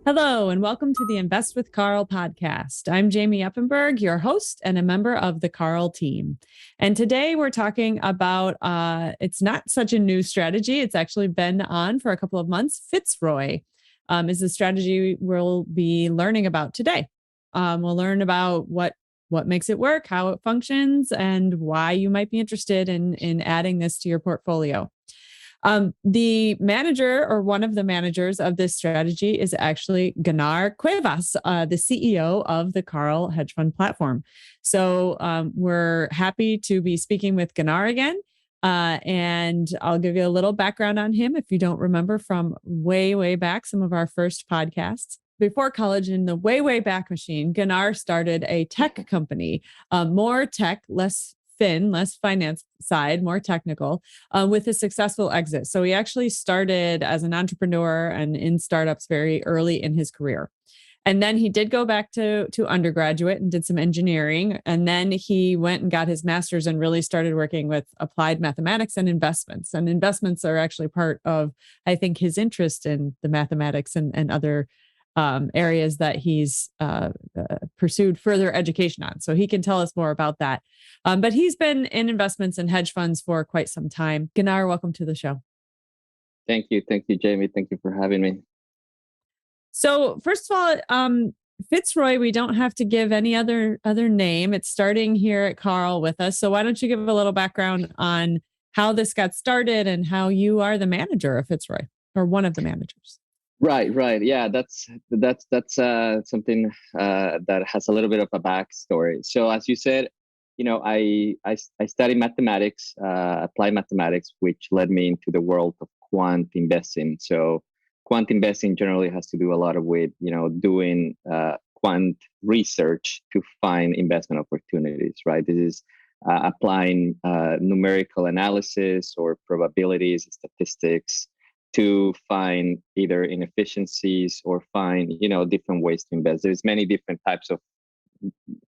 Hello, and welcome to the Invest with Carl podcast. I'm Jamie Uppenberg, your host and a member of the Carl team. And today we're talking about, it's not such a new strategy. It's actually been on for a couple of months. Fitz Roy is the strategy we'll be learning about today. We'll learn about what makes it work, how it functions, and why you might be interested in adding this to your portfolio. The manager or one of the managers of this strategy is actually Gunnar Cuevas, the CEO of the Carl hedge fund platform. So we're happy to be speaking with Gunnar again. And I'll give you a little background on him if you don't remember from way, way back, some of our first podcasts. Before college, in the way, way back machine, Gunnar started a tech company, more tech, less finance side, more technical, with a successful exit. So he actually started as an entrepreneur and in startups very early in his career. And then he did go back to undergraduate and did some engineering. And then he went and got his master's and really started working with applied mathematics and investments. And investments are actually part of, I think, his interest in the mathematics and other areas that he's pursued further education on. So he can tell us more about that. But he's been in investments and hedge funds for quite some time. Gunnar, welcome to the show. Thank you, Jamie. Thank you for having me. So first of all, Fitz Roy, we don't have to give any other name. It's starting here at Carl with us. So why don't you give a little background on how this got started and how you are the manager of Fitz Roy, or one of the managers? Right. Yeah, that's something that has a little bit of a backstory. So as you said, I studied mathematics, applied mathematics, which led me into the world of quant investing. So quant investing generally has to do a lot with doing quant research to find investment opportunities. Right. This is applying numerical analysis or probabilities, statistics, to find either inefficiencies or find different ways to invest. There's many different types of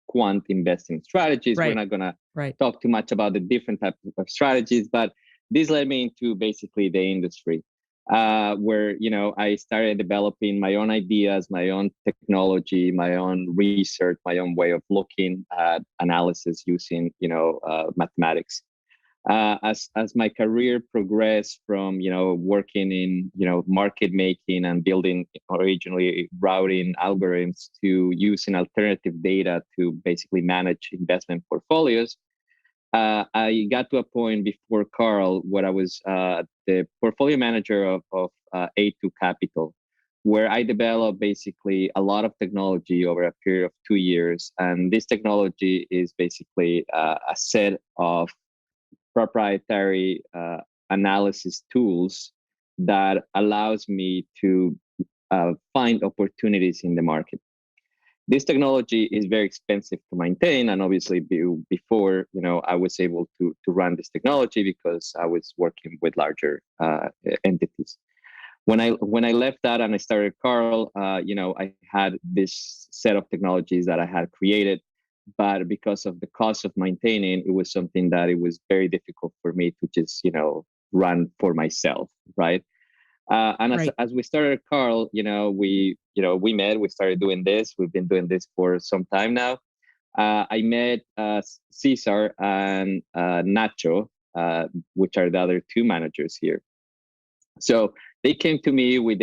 quant investing strategies. Right. We're not gonna talk too much about the different types of strategies, but this led me into basically the industry, where I started developing my own ideas, my own technology, my own research, my own way of looking at analysis using mathematics. As my career progressed from working in market making and building originally routing algorithms to using alternative data to basically manage investment portfolios, I got to a point before Carl where I was the portfolio manager of A2 Capital, where I developed basically a lot of technology over a period of 2 years. And this technology is basically a set of proprietary analysis tools that allows me to find opportunities in the market. This technology is very expensive to maintain, and obviously before I was able to run this technology because I was working with larger entities. When I left that and I started Carl, I had this set of technologies that I had created. But because of the cost of maintaining, it was something that it was very difficult for me to just, run for myself, right? As we started Carl, we met, we started doing this. We've been doing this for some time now. I met Cesar and Nacho, which are the other two managers here. So they came to me with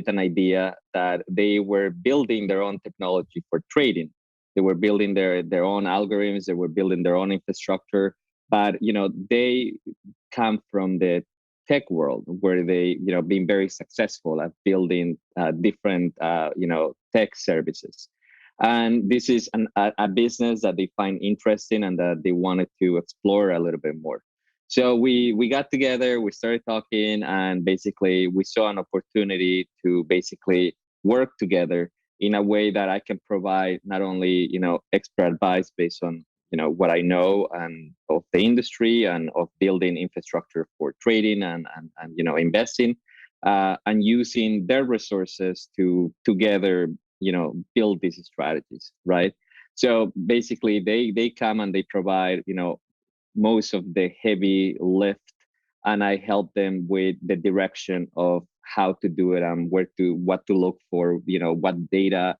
an idea that they were building their own technology for trading. They were building their own algorithms. They were building their own infrastructure. But they come from the tech world where they been very successful at building different tech services. And this is a business that they find interesting and that they wanted to explore a little bit more. So we got together, we started talking, and basically we saw an opportunity to basically work together in a way that I can provide not only expert advice based on what I know and of the industry and of building infrastructure for trading and investing, and using their resources to together build these strategies, right? So basically they come and they provide most of the heavy lift, and I help them with the direction of how to do it and what to look for, what data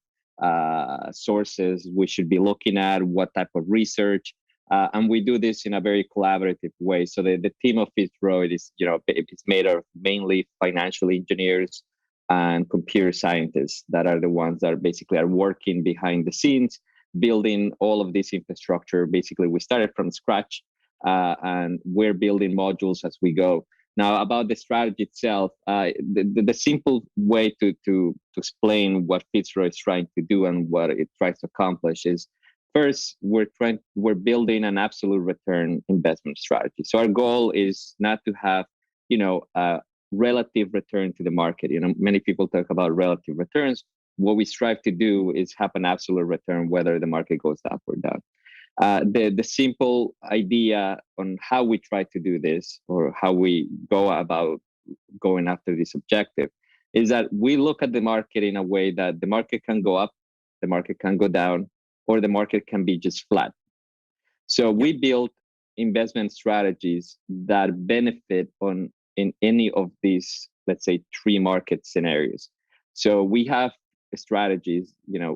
sources we should be looking at, what type of research. And we do this in a very collaborative way. So the team of Fitz Roy is, it's made of mainly financial engineers and computer scientists that are the ones that basically are working behind the scenes, building all of this infrastructure. Basically, we started from scratch, and we're building modules as we go. Now, about the strategy itself, the simple way to explain what Fitz Roy is trying to do and what it tries to accomplish is, first, we're building an absolute return investment strategy. So our goal is not to have, a relative return to the market. Many people talk about relative returns. What we strive to do is have an absolute return, whether the market goes up or down. The simple idea on how we try to do this, or how we go about going after this objective, is that we look at the market in a way that the market can go up, the market can go down, or the market can be just flat. So we build investment strategies that benefit in any of these, let's say, three market scenarios. So we have strategies,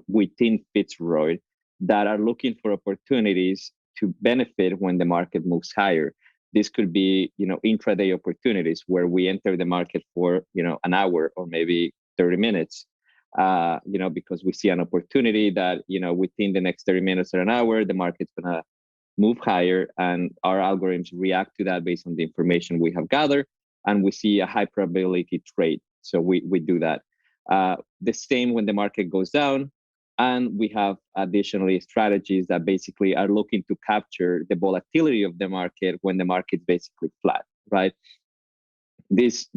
within Fitz Roy that are looking for opportunities to benefit when the market moves higher. This could be, intraday opportunities where we enter the market for, an hour or maybe 30 minutes, because we see an opportunity that, within the next 30 minutes or an hour, the market's going to move higher, and our algorithms react to that based on the information we have gathered, and we see a high probability trade. So we do that. The same when the market goes down, and we have additionally strategies that basically are looking to capture the volatility of the market when the market's basically flat, right? This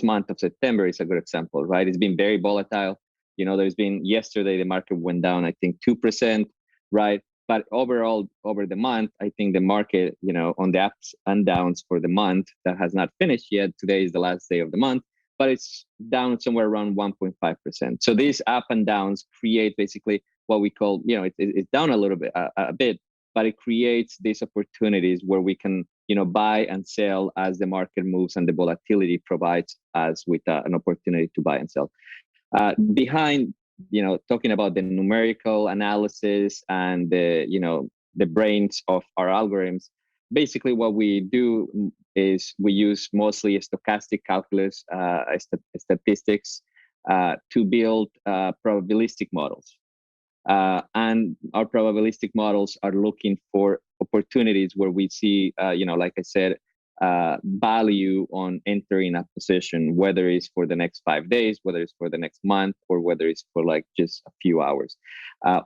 month of September is a good example, right? It's been very volatile. There's been, yesterday the market went down, I think 2%, right? But overall, over the month, I think the market, on the ups and downs for the month that has not finished yet. Today is the last day of the month, but it's down somewhere around 1.5%. So these up and downs create basically what we call, it's down a little bit, a bit, but it creates these opportunities where we can, buy and sell as the market moves, and the volatility provides us with an opportunity to buy and sell. Behind, talking about the numerical analysis and the brains of our algorithms, basically what we do is we use mostly stochastic calculus, statistics, to build probabilistic models. And our probabilistic models are looking for opportunities where we see, like I said, value on entering a position, whether it's for the next 5 days, whether it's for the next month, or whether it's for like just a few hours.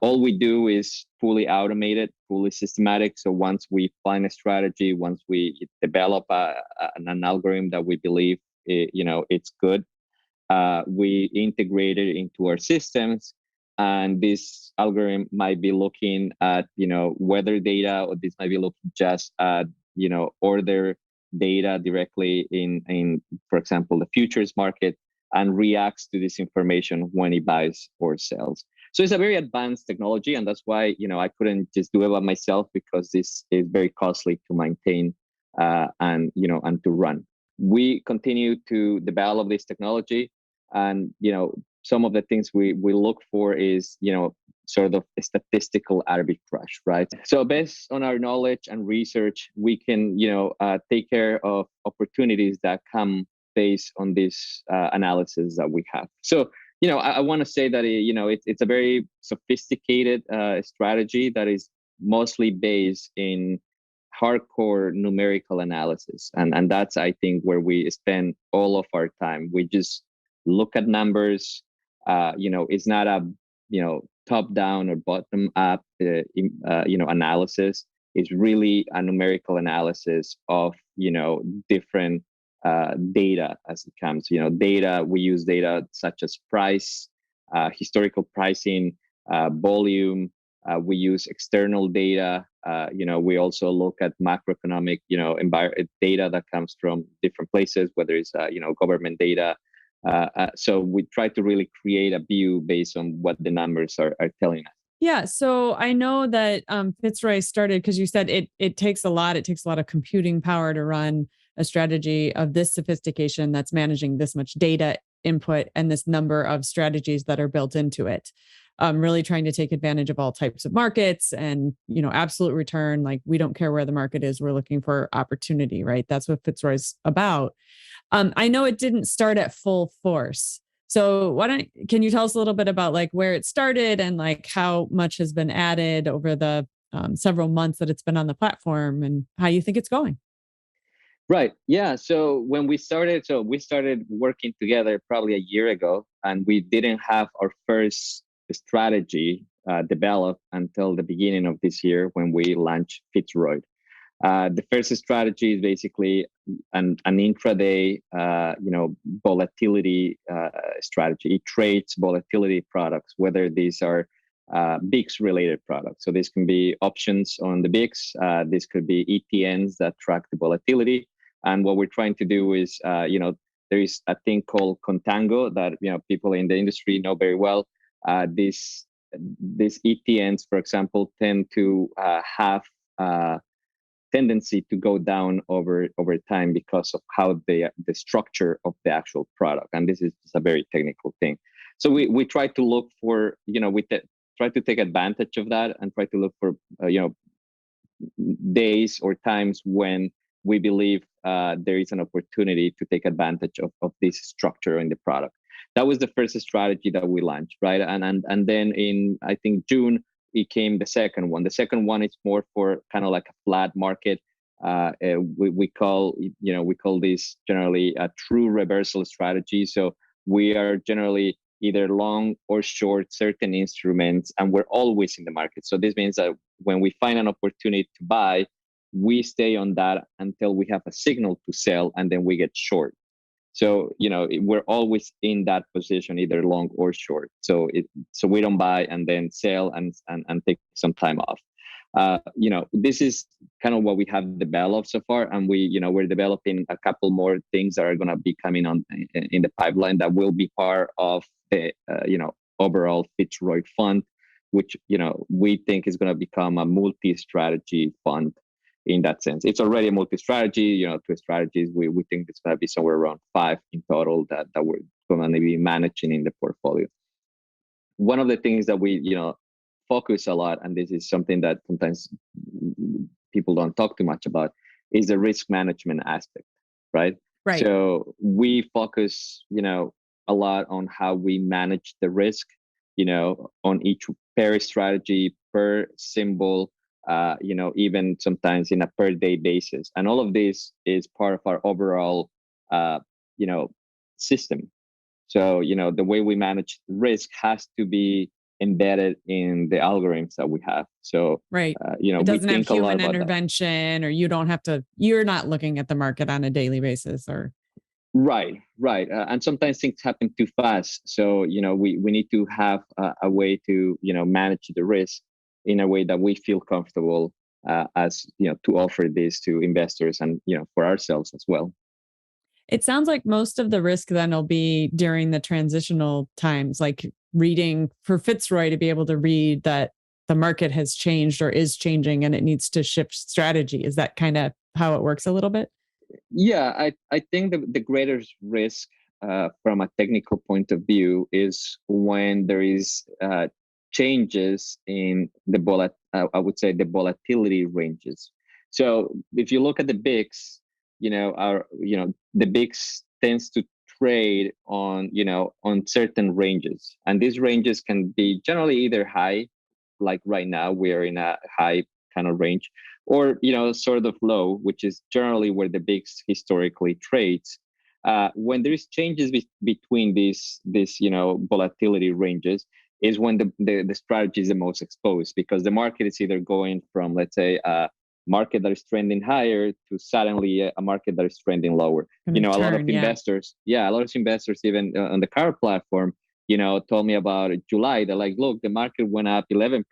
All we do is fully automated, fully systematic. So once we find a strategy, once we develop an algorithm that we believe it's good, we integrate it into our systems. And this algorithm might be looking at weather data, or this might be looking just at order data directly in, for example, the futures market, and reacts to this information when it buys or sells. So it's a very advanced technology, and that's why I couldn't just do it by myself, because this is very costly to maintain and to run. We continue to develop this technology, and some of the things we look for is sort of a statistical arbitrage, right? So based on our knowledge and research, we can take care of opportunities that come based on this analysis that we have. So I want to say that it's a very sophisticated strategy that is mostly based in hardcore numerical analysis, and that's, I think, where we spend all of our time. We just look at numbers. It's not a top down or bottom up analysis. It's really a numerical analysis of different data as it comes. Data, we use data such as price, historical pricing, volume. We use external data. We also look at macroeconomic data that comes from different places, whether it's government data. So we try to really create a view based on what the numbers are telling us. Yeah. So I know that Fitz Roy started because you said it takes a lot. It takes a lot of computing power to run a strategy of this sophistication that's managing this much data input and this number of strategies that are built into it. Really trying to take advantage of all types of markets and, absolute return. Like, we don't care where the market is. We're looking for opportunity, right? That's what Fitz Roy's about. I know it didn't start at full force. So can you tell us a little bit about like where it started and like how much has been added over the several months that it's been on the platform and how you think it's going? Right. Yeah. So when we started working together probably a year ago, and we didn't have our first strategy developed until the beginning of this year when we launched Fitz Roy. The first strategy is basically an intraday, volatility strategy. It trades volatility products, whether these are VIX related products. So this can be options on the VIX. This could be ETNs that track the volatility. And what we're trying to do is, there is a thing called contango that people in the industry know very well. These ETNs, for example, tend to have tendency to go down over time because of how the structure of the actual product, and this is a very technical thing. So we try to look for try to take advantage of that and try to look for days or times when we believe there is an opportunity to take advantage of this structure in the product. That was the first strategy that we launched, right? And then in, I think, June, it came the second one. The second one is more for kind of like a flat market. We call this generally a true reversal strategy. So we are generally either long or short certain instruments, and we're always in the market. So this means that when we find an opportunity to buy, we stay on that until we have a signal to sell, and then we get short. So we're always in that position, either long or short. So we don't buy and then sell and take some time off. This is kind of what we have developed so far, and we're developing a couple more things that are going to be coming on in the pipeline that will be part of the overall Fitz Roy fund, which we think is going to become a multi-strategy fund. In that sense, it's already a multi-strategy. 2 strategies. We think it's going to be somewhere around 5 in total that we're going to be managing in the portfolio. One of the things that we focus a lot, and this is something that sometimes people don't talk too much about, is the risk management aspect, right? Right. So we focus a lot on how we manage the risk, on each pair strategy, per symbol. Even sometimes in a per day basis. And all of this is part of our overall, system. So, the way we manage risk has to be embedded in the algorithms that we have. So, right. It doesn't have human intervention, or you're not looking at the market on a daily basis or. Right. And sometimes things happen too fast. So, we need to have a way to, manage the risk in a way that we feel comfortable as to offer this to investors and for ourselves as well. It sounds like most of the risk then will be during the transitional times, like reading for Fitz Roy to be able to read that the market has changed or is changing and it needs to shift strategy. Is that kind of how it works a little bit? Yeah, I think the greatest risk from a technical point of view is when there is changes in I would say the volatility ranges. So if you look at the VIX, the VIX tends to trade on certain ranges, and these ranges can be generally either high, like right now we are in a high kind of range, or sort of low, which is generally where the VIX historically trades. When there's changes between these volatility ranges, is when the strategy is the most exposed, because the market is either going from, let's say, a market that is trending higher to suddenly a market that is trending lower. A lot of investors, even on the car platform, told me about July. They're like, look, the market went up 11%.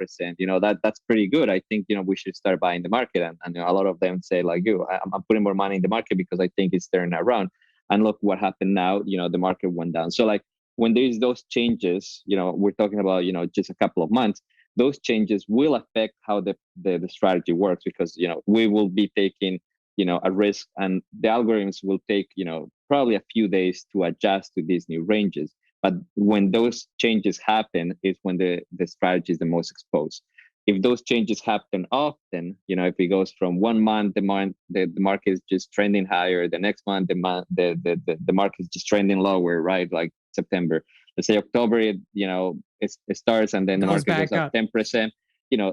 That's pretty good. I think we should start buying the market. And a lot of them say like I'm putting more money in the market because I think it's turning around. And look what happened now. The market went down. So like, when there's those changes, we're talking about, just a couple of months, those changes will affect how the strategy works, because, we will be taking, a risk, and the algorithms will take, probably a few days to adjust to these new ranges. But when those changes happen is when the strategy is the most exposed. If those changes happen often, if it goes from 1 month, the market is just trending higher, the next month, the market is just trending lower, right? Like September, let's say October, it starts and then the market goes up 10%,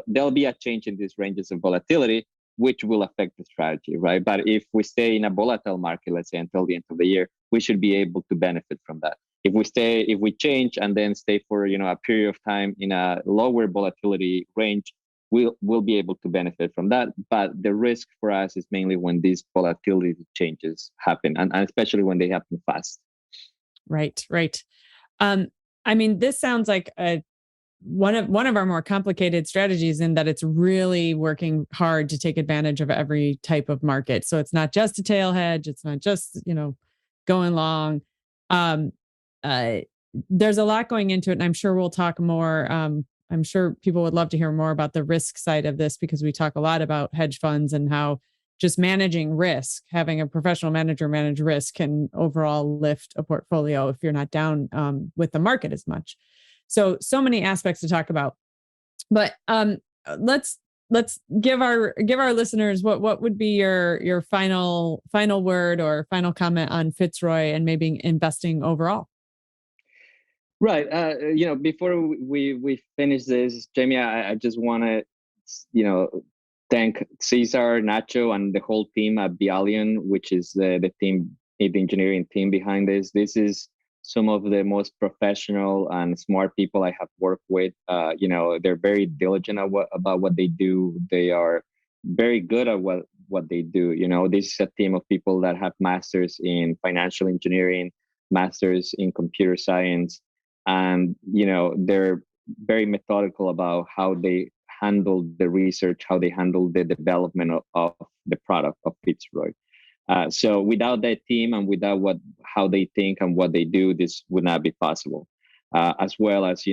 there'll be a change in these ranges of volatility, which will affect the strategy, right? But if we stay in a volatile market, let's say until the end of the year, we should be able to benefit from that. If we change and then stay for a period of time in a lower volatility range, we'll be able to benefit from that. But the risk for us is mainly when these volatility changes happen, and especially when they happen fast. Right. This sounds like one of our more complicated strategies in that it's really working hard to take advantage of every type of market. So it's not just a tail hedge. It's not just, going long. There's a lot going into it, and I'm sure we'll talk more. I'm sure people would love to hear more about the risk side of this, because we talk a lot about hedge funds and how just managing risk, having a professional manager manage risk, can overall lift a portfolio if you're not down with the market as much. So many aspects to talk about. But let's give our listeners what would be your final word or final comment on Fitz Roy and maybe investing overall. Right. Before we finish this, Jamie, I just want to, thank Cesar, Nacho, and the whole team at Bialion, which is the engineering team behind this. This is some of the most professional and smart people I have worked with. They're very diligent about what they do. They are very good at what they do. This is a team of people that have masters in financial engineering, masters in computer science, and they're very methodical about how they handle the research, how they handle the development of the product of Fitz Roy. So without that team and without how they think and what they do, this would not be possible. As well as,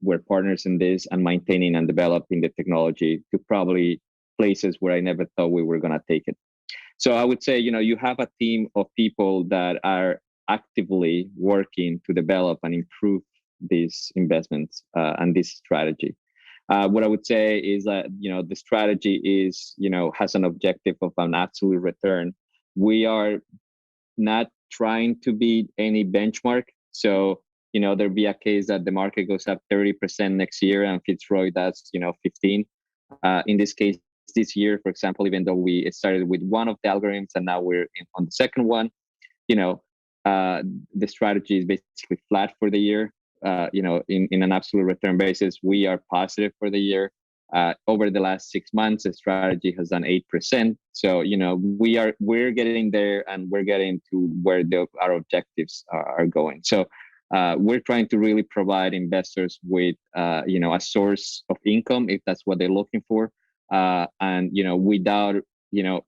we're partners in this and maintaining and developing the technology to probably places where I never thought we were going to take it. So I would say, you have a team of people that are actively working to develop and improve these investments and this strategy. What I would say is that, the strategy is, has an objective of an absolute return. We are not trying to beat any benchmark. So, there'll be a case that the market goes up 30% next year and Fitz Roy does, 15. In this case, this year, for example, even though we started with one of the algorithms and now we're on the second one, the strategy is basically flat for the year. In an absolute return basis, we are positive for the year. Over the last 6 months, the strategy has done 8%. So, we're getting there and we're getting to where our objectives are going. So we're trying to really provide investors with, a source of income if that's what they're looking for. And, without,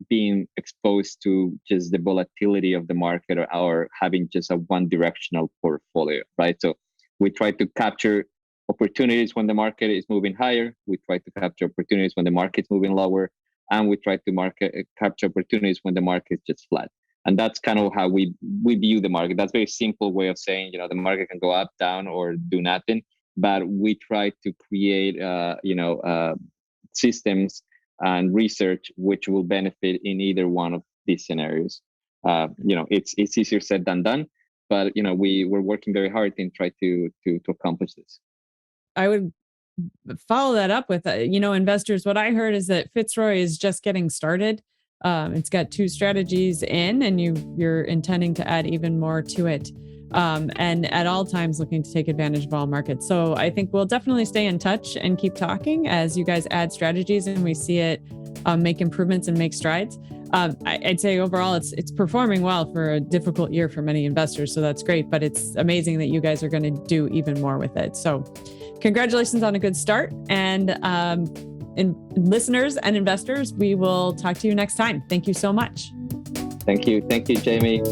being exposed to just the volatility of the market or having just a one directional portfolio, right? So we try to capture opportunities when the market is moving higher. We try to capture opportunities when the market's moving lower. And we try to capture opportunities when the market is just flat. And that's kind of how we view the market. That's a very simple way of saying, the market can go up, down, or do nothing. But we try to create, systems and research which will benefit in either one of these scenarios. It's easier said than done. But we're working very hard and try to accomplish this. I would follow that up with investors. What I heard is that Fitz Roy is just getting started. It's got 2 strategies in, and you're intending to add even more to it. And at all times looking to take advantage of all markets. So I think we'll definitely stay in touch and keep talking as you guys add strategies and we see it make improvements and make strides. I'd say overall it's performing well for a difficult year for many investors. So that's great, but it's amazing that you guys are going to do even more with it. So congratulations on a good start. And listeners and investors, we will talk to you next time. Thank you so much. Thank you. Thank you, Jamie.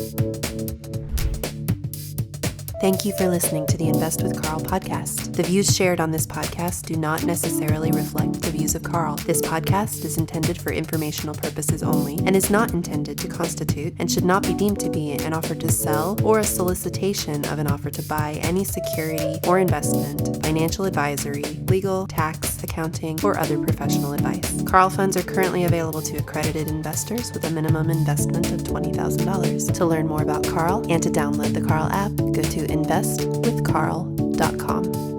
Thank you for listening to the Invest with Carl podcast. The views shared on this podcast do not necessarily reflect the views of Carl. This podcast is intended for informational purposes only and is not intended to constitute and should not be deemed to be an offer to sell or a solicitation of an offer to buy any security or investment, financial advisory, legal, tax, accounting, or other professional advice. Carl funds are currently available to accredited investors with a minimum investment of $20,000. To learn more about Carl and to download the Carl app, go to investwithcarl.com.